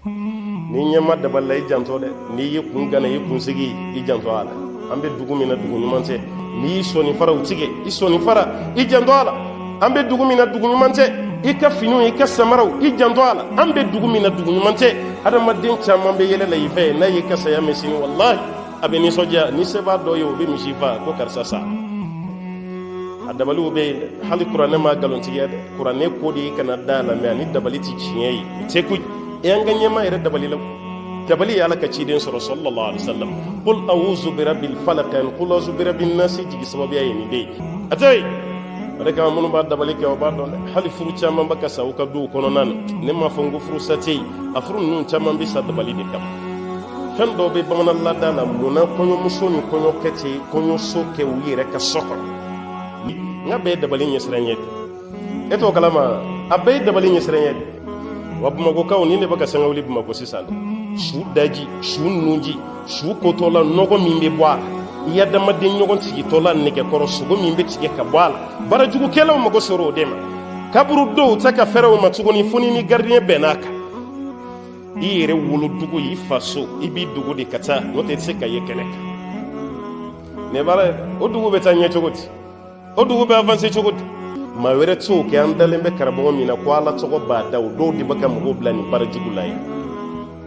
ni ɲɛma dabali i janto dɛ n'i ye kun gana i kun sigi i janto a la an bɛ dugu min na dugu ɲuman tɛ n'i y'i sɔnni faraw tigɛ i sɔnni fara i janto a la an bɛ dugu min na dugu ɲuman tɛ i ka finiw i ka samaraw i janto a la an bɛ dugu min na dugu ɲuman tɛ adamaden caman bɛ yɛlɛ la i fɛ n'a y'i ka saya mɛn sini walahi a bɛ nisɔndiya ni se b'a dɔ ye o bɛ misi faa ko karisa sa a dabaliw bɛ yen dɛ hali kuranɛ ma nkalontigiya dɛ kuranɛ ko de kana da la mɛ ani dabali tɛ tiɲɛ ye se koyi e an ka ɲɛma yɛrɛ dabali la dabali ye ala ka ciden sɔrɔ sallallahu alaihi wasallam qul a'udhu bi rabbil falaq qul a'udhu bi rabbin nas jigi sababuya ye nin de ye a tɛ o de kama minnu b'a dabali kɛ o b'a dɔn dɛ hali furu caman bɛ ka sa u ka duw kɔnɔna na ne m'a fɔ n ko furu sa tɛ yen a furu ninnu caman bɛ sa dabali de kama fɛn dɔw bɛ bamanan laada la munna kɔɲɔmuso ni kɔɲɔkɛ tɛ kɔɲɔso kɛ u yɛrɛ ka so kɔnɔ n ka bɛɛ ye dabali ɲɛsiranɲɛ de e t'o kalama a bɛɛ ye dabali ɲɛsiranɲɛ de wa bamakɔkaw ni ne bɛ ka sanga wuli bamakɔ sisan su daji su nunji su kotɔla nɔgɔ min bɛ bɔ a la i adamaden ɲɔgɔn tigitɔla nɛgɛkɔrɔ sogo min bɛ tigɛ ka bɔ a la barajugukɛlaw mago sɔrɔ o de ma kaburu dɔw ta ka fɛrɛw ma tuguni fo ni gardien bɛn n'a kan i yɛrɛ wolodugu i faso i b'i dogo de ka taa n'o tɛ i tɛ se ka ye kɛnɛ kan ne baara o dugu bɛ taa ɲɛ cogo di o dugu bɛ avancer cogo di maa wɛrɛ t'o kɛ an dalen bɛ karamɔgɔ min na ko ala tɔgɔ b'a da o dɔw de bɛ ka mɔgɔw bila nin barajugu la ye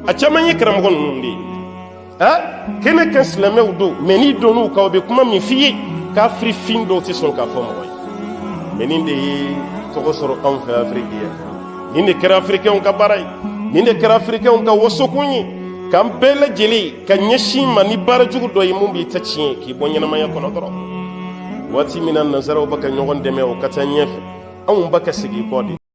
a caman ye karamɔgɔ ninnu de ye kɛnɛ kan silamɛw don mɛ n'i donn'u kan o bɛ kuma min f'i ye kafirifin dɔw tɛ sɔn k'a fɔ mɔgɔ ye mɛ nin de ye tɔgɔ sɔrɔ anw fɛ afiriki yan nin de kɛra afirikɛnw ka baara ye nin de kɛra afirikɛnw ka wasokun ye k'an bɛɛ lajɛlen ka ɲɛsin ma ni baara jugu dɔ ye mun b'i ta tiɲɛ k'i bɔ ɲɛnamaya kɔnɔ dɔrɔn waati min na nanzaraw bɛ ka ɲɔgɔn dɛmɛ o ka taa ɲɛfɛ anw bɛ ka segin kɔ de